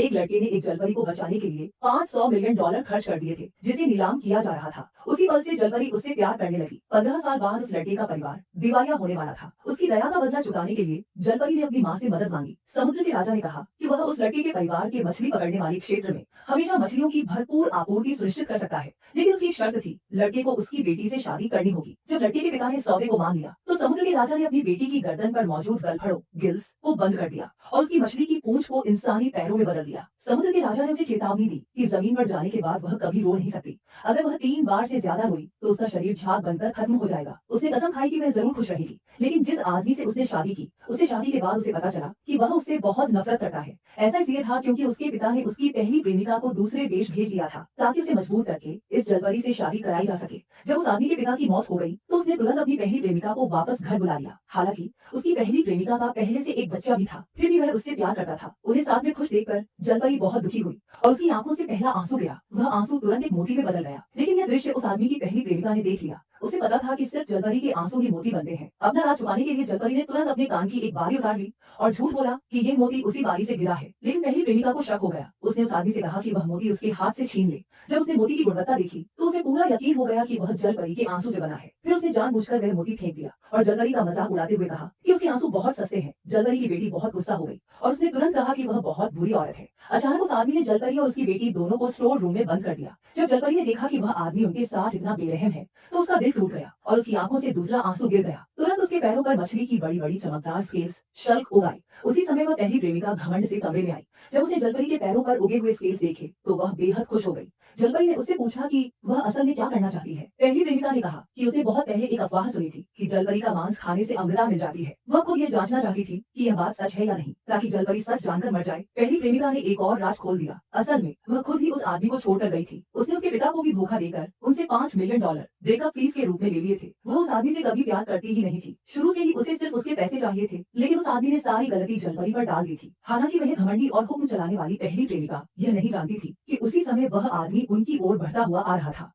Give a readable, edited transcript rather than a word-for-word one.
एक लड़के ने एक जलपरी को बचाने के लिए $500 मिलियन खर्च कर दिए थे, जिसे नीलाम किया जा रहा था। उसी पल से जलपरी उससे प्यार करने लगी। 15 साल बाद उस लड़के का परिवार दिवालिया होने वाला था। उसकी दया का बदला चुकाने के लिए जलपरी ने अपनी माँ से मदद मांगी। समुद्र के राजा ने कहा कि वह उस लड़के के परिवार के मछली पकड़ने वाले क्षेत्र में हमेशा मछलियों की भरपूर आपूर्ति सुनिश्चित कर सकता है, लेकिन उसकी एक शर्त थी, लड़के को उसकी बेटी से शादी करनी होगी। जब लड़के के पिता ने सौदे को मान लिया, तो समुद्र के राजा ने अपनी बेटी की गर्दन पर मौजूद गलफड़ों गिल्स को बंद कर दिया और उसकी मछली की पूंछ को इंसानी पैरों में बदल दिया। समुद्र के राजा ने उसे चेतावनी दी कि जमीन पर जाने के बाद वह कभी रो नहीं सकती। अगर वह 3 बार से ज्यादा रोई तो उसका शरीर झाग बनकर खत्म हो जाएगा। उसने कसम खाई कि वह जरूर खुश रहेगी, लेकिन जिस आदमी से उसने शादी की, उसे शादी के बाद उसे पता चला कि वह उससे बहुत नफरत करता है। ऐसा इसलिए था क्योंकि उसके पिता ने उसकी पहली प्रेमिका को दूसरे देश भेज दिया था, ताकि उसे मजबूर करके इस जलपरी से शादी कराई जा सके। जब उस आदमी के पिता की मौत हो गई, तो उसने तुरंत अपनी पहली प्रेमिका को वापस घर बुला लिया। हालांकि उसकी पहली प्रेमिका का पहले से एक बच्चा भी था, फिर भी वह उससे प्यार करता था। उन्हें साथ में खुश देखकर जलपरी बहुत दुखी हुई और उसकी आंखों से पहला आंसू गिरा। वह आंसू तुरंत एक मोती में बदल गया। लेकिन यह दृश्य उस आदमी की पहली प्रेमिका ने देख लिया। उसे पता था कि सिर्फ जलपरी के आंसू ही मोती बनते हैं। अपना राज छुपाने के लिए जलपरी ने तुरंत अपने कान की एक बाली उतार ली और झूठ बोला कि ये मोती उसी बाली से गिरा है। लेकिन पहली प्रेमिका को शक हो गया। उसने उस आदमी से कहा कि वह मोती उसके हाथ से छीन ले। जब उसने मोती की गुणवत्ता देखी, तो उसे पूरा यकीन हो गया कि वह जलपरी के आंसू से बना है। फिर उसने जानबूझकर वह मोती फेंक दिया और जलपरी का मजाक उड़ाते हुए कहा कि उसके आंसू बहुत सस्ते हैं। जलपरी की बेटी बहुत गुस्सा हो गई और उसने तुरंत कहा कि वह बहुत बुरी औरत है। अचानक उस आदमी ने जलपरी और उसकी बेटी दोनों को स्टोर रूम में बंद कर दिया। जब जलपरी ने देखा कि वह आदमी उनके साथ इतना बेरहम है, तो उसका दिल टूट गया और उसकी आंखों से दूसरा आंसू गिर गया। तुरंत उसके पैरों पर मछली की बड़ी बड़ी चमकदार स्केल्स शल्क उग आई। उसी समय वह पहली प्रेमिका घमंड से कमरे में आई। जब उसने जलपरी के पैरों पर उगे हुए स्केल्स देखे, तो वह बेहद खुश हो गई। जलपरी ने उससे पूछा कि वह असल में क्या करना चाहती है। पहली प्रेमिका ने कहा कि उसे बहुत पहले एक अफवाह सुनी थी कि जलपरी का मांस खाने से अमृता मिल जाती है। वह खुद यह जांचना चाहती थी कि यह बात सच है या नहीं, ताकि जलपरी सच जानकर मर जाए। पहली प्रेमिका ने एक और राज खोल दिया। असल में वह खुद ही उस आदमी को छोड़कर गई थी। उसने उसके पिता को भी धोखा देकर उनसे $5 मिलियन ब्रेकअप फीस के रूप में ले लिए थे। वह उस आदमी से कभी प्यार करती ही नहीं थी। शुरू से ही उसे सिर्फ उसके पैसे चाहिए थे, लेकिन उस आदमी ने सारी गलती जलपरी पर डाल दी थी। हालांकि वह घमंडी और हुक्म चलाने वाली पहली प्रेमिका यह नहीं जानती थी कि उसी समय वह आदमी उनकी ओर बढ़ता हुआ आ रहा था।